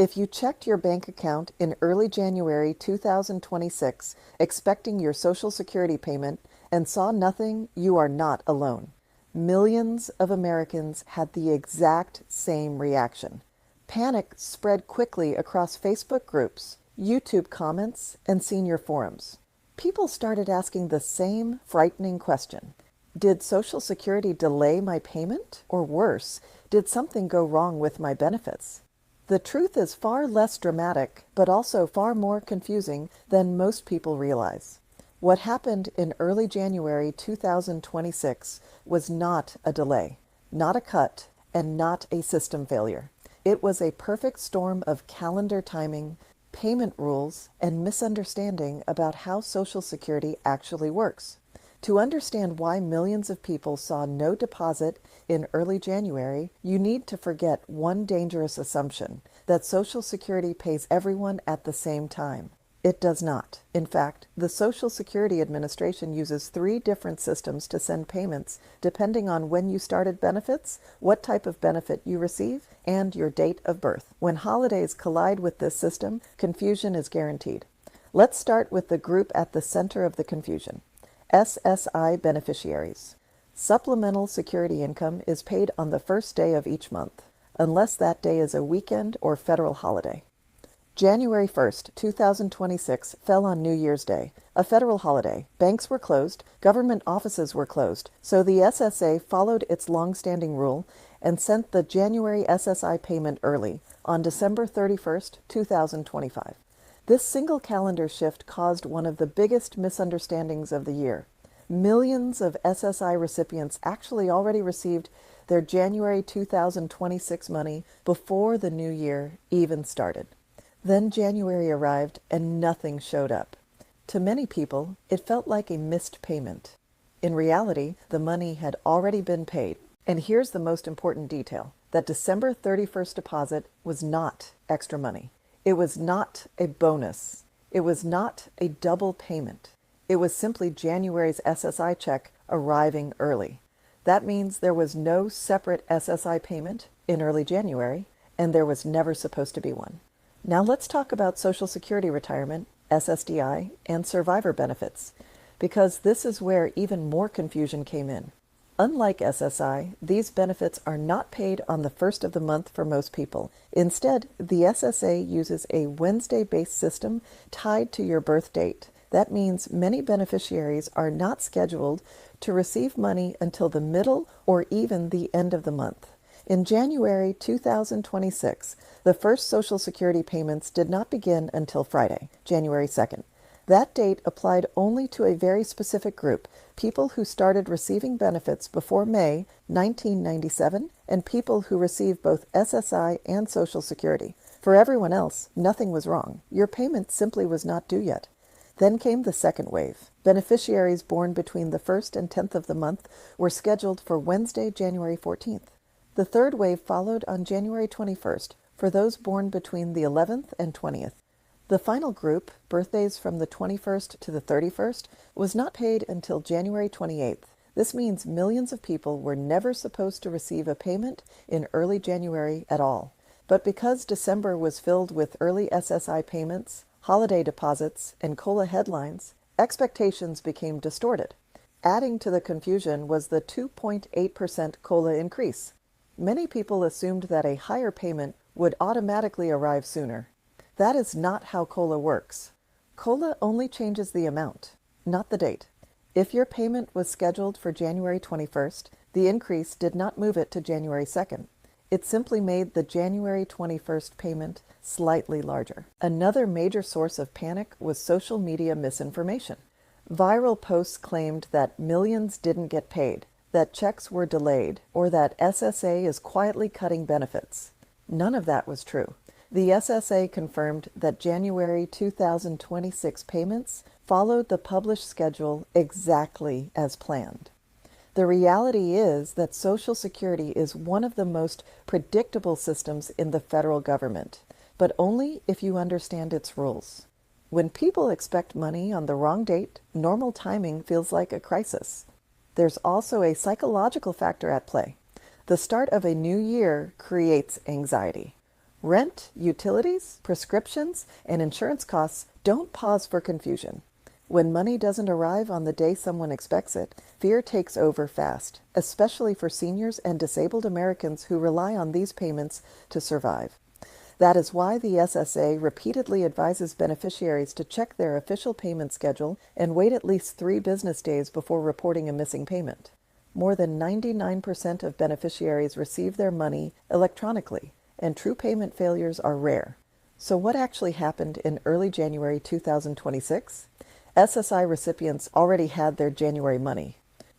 If you checked your bank account in early January 2026 expecting your Social Security payment and saw nothing, you are not alone. Millions of Americans had the exact same reaction. Panic spread quickly across Facebook groups, YouTube comments, and senior forums. People started asking the same frightening question. Did Social Security delay my payment? Or worse, did something go wrong with my benefits? The truth is far less dramatic, but also far more confusing than most people realize. What happened in early January 2026 was not a delay, not a cut, and not a system failure. It was a perfect storm of calendar timing, payment rules, and misunderstanding about how Social Security actually works. To understand why millions of people saw no deposit in early January, you need to forget one dangerous assumption, that Social Security pays everyone at the same time. It does not. In fact, the Social Security Administration uses 3 different systems to send payments depending on when you started benefits, what type of benefit you receive, and your date of birth. When holidays collide with this system, confusion is guaranteed. Let's start with the group at the center of the confusion. SSI beneficiaries. Supplemental security income is paid on the first day of each month, unless that day is a weekend or federal holiday. January 1st, 2026 fell on New Year's Day, a federal holiday. Banks were closed, government offices were closed, so the SSA followed its long-standing rule and sent the January SSI payment early, on December 31st, 2025. This single calendar shift caused one of the biggest misunderstandings of the year. Millions of SSI recipients actually already received their January 2026 money before the new year even started. Then January arrived and nothing showed up. To many people, it felt like a missed payment. In reality, the money had already been paid. And here's the most important detail: that December 31st deposit was not extra money. It was not a bonus. It was not a double payment. It was simply January's SSI check arriving early. That means there was no separate SSI payment in early January, and there was never supposed to be one. Now let's talk about Social Security retirement, SSDI, and survivor benefits, because this is where even more confusion came in. Unlike SSI, these benefits are not paid on the first of the month for most people. Instead, the SSA uses a Wednesday-based system tied to your birth date. That means many beneficiaries are not scheduled to receive money until the middle or even the end of the month. In January 2026, the first Social Security payments did not begin until Friday, January 2nd. That date applied only to a very specific group, people who started receiving benefits before May 1997 and people who received both SSI and Social Security. For everyone else, nothing was wrong. Your payment simply was not due yet. Then came the second wave. Beneficiaries born between the 1st and 10th of the month were scheduled for Wednesday, January 14th. The third wave followed on January 21st for those born between the 11th and 20th. The final group, birthdays from the 21st to the 31st, was not paid until January 28th. This means millions of people were never supposed to receive a payment in early January at all. But because December was filled with early SSI payments, holiday deposits, and COLA headlines, expectations became distorted. Adding to the confusion was the 2.8% COLA increase. Many people assumed that a higher payment would automatically arrive sooner. That is not how COLA works. COLA only changes the amount, not the date. If your payment was scheduled for January 21st, the increase did not move it to January 2nd. It simply made the January 21st payment slightly larger. Another major source of panic was social media misinformation. Viral posts claimed that millions didn't get paid, that checks were delayed, or that SSA is quietly cutting benefits. None of that was true. The SSA confirmed that January 2026 payments followed the published schedule exactly as planned. The reality is that Social Security is one of the most predictable systems in the federal government, but only if you understand its rules. When people expect money on the wrong date, normal timing feels like a crisis. There's also a psychological factor at play. The start of a new year creates anxiety. Rent, utilities, prescriptions, and insurance costs don't pause for confusion. When money doesn't arrive on the day someone expects it, fear takes over fast, especially for seniors and disabled Americans who rely on these payments to survive. That is why the SSA repeatedly advises beneficiaries to check their official payment schedule and wait at least 3 business days before reporting a missing payment. More than 99% of beneficiaries receive their money electronically, and true payment failures are rare. So what actually happened in early January 2026? SSI recipients already had their January money.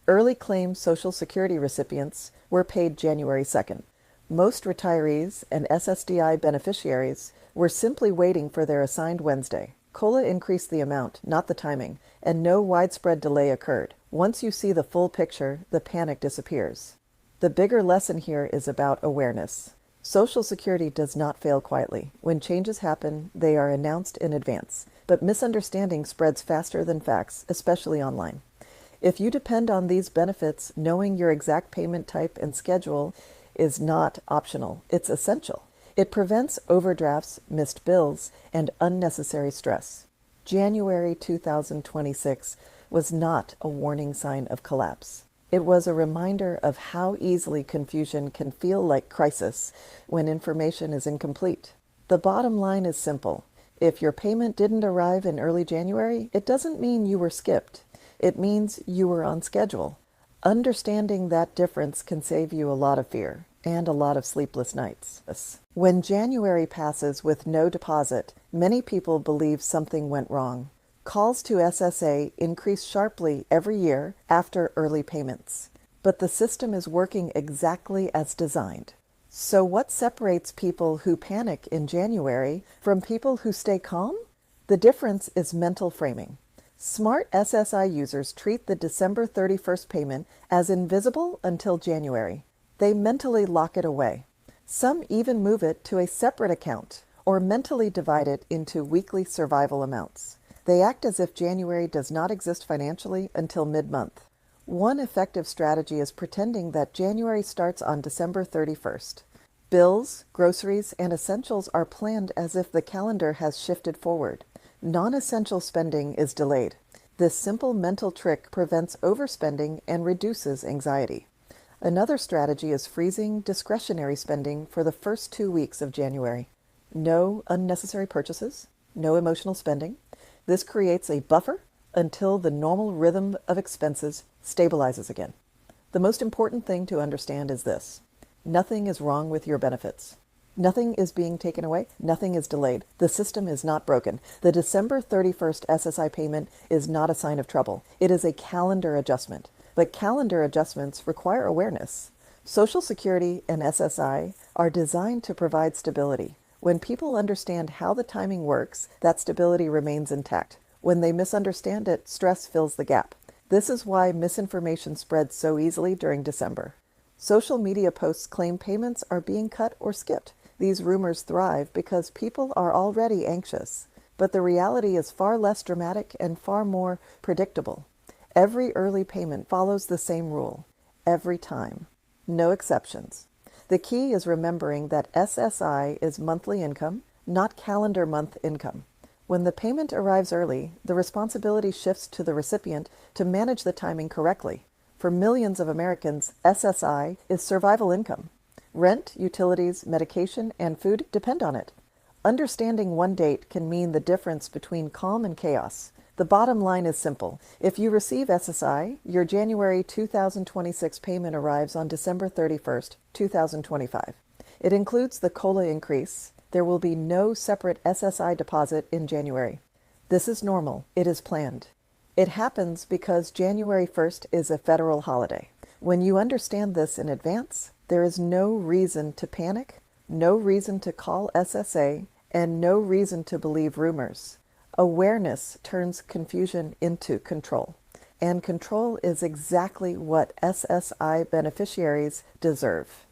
Early claim Social Security recipients were paid January 2nd. Most retirees and SSDI beneficiaries were simply waiting for their assigned Wednesday. COLA increased the amount, not the timing, and no widespread delay occurred. Once you see the full picture, the panic disappears. The bigger lesson here is about awareness. Social Security does not fail quietly. When changes happen, they are announced in advance. But misunderstanding spreads faster than facts, especially online. If you depend on these benefits, knowing your exact payment type and schedule is not optional. It's essential. It prevents overdrafts, missed bills, and unnecessary stress. January 2026 was not a warning sign of collapse. It was a reminder of how easily confusion can feel like crisis when information is incomplete. The bottom line is simple. If your payment didn't arrive in early January, it doesn't mean you were skipped. It means you were on schedule. Understanding that difference can save you a lot of fear and a lot of sleepless nights. When January passes with no deposit, many people believe something went wrong. Calls to SSA increase sharply every year after early payments. But the system is working exactly as designed. So what separates people who panic in January from people who stay calm? The difference is mental framing. Smart SSI users treat the December 31st payment as invisible until January. They mentally lock it away. Some even move it to a separate account or mentally divide it into weekly survival amounts. They act as if January does not exist financially until mid-month. One effective strategy is pretending that January starts on December 31st. Bills, groceries, and essentials are planned as if the calendar has shifted forward. Non-essential spending is delayed. This simple mental trick prevents overspending and reduces anxiety. Another strategy is freezing discretionary spending for the first 2 weeks of January. No unnecessary purchases, no emotional spending. This creates a buffer until the normal rhythm of expenses stabilizes again. The most important thing to understand is this. Nothing is wrong with your benefits. Nothing is being taken away. Nothing is delayed. The system is not broken. The December 31st SSI payment is not a sign of trouble. It is a calendar adjustment. But calendar adjustments require awareness. Social Security and SSI are designed to provide stability. When people understand how the timing works, that stability remains intact. When they misunderstand it, stress fills the gap. This is why misinformation spreads so easily during December. Social media posts claim payments are being cut or skipped. These rumors thrive because people are already anxious. But the reality is far less dramatic and far more predictable. Every early payment follows the same rule. Every time. No exceptions. The key is remembering that SSI is monthly income, not calendar month income. When the payment arrives early, the responsibility shifts to the recipient to manage the timing correctly. For millions of Americans, SSI is survival income. Rent, utilities, medication, and food depend on it. Understanding one date can mean the difference between calm and chaos. The bottom line is simple. If you receive SSI, your January 2026 payment arrives on December 31st, 2025. It includes the COLA increase. There will be no separate SSI deposit in January. This is normal. It is planned. It happens because January 1st is a federal holiday. When you understand this in advance, there is no reason to panic, no reason to call SSA, and no reason to believe rumors. Awareness turns confusion into control. And control is exactly what SSI beneficiaries deserve.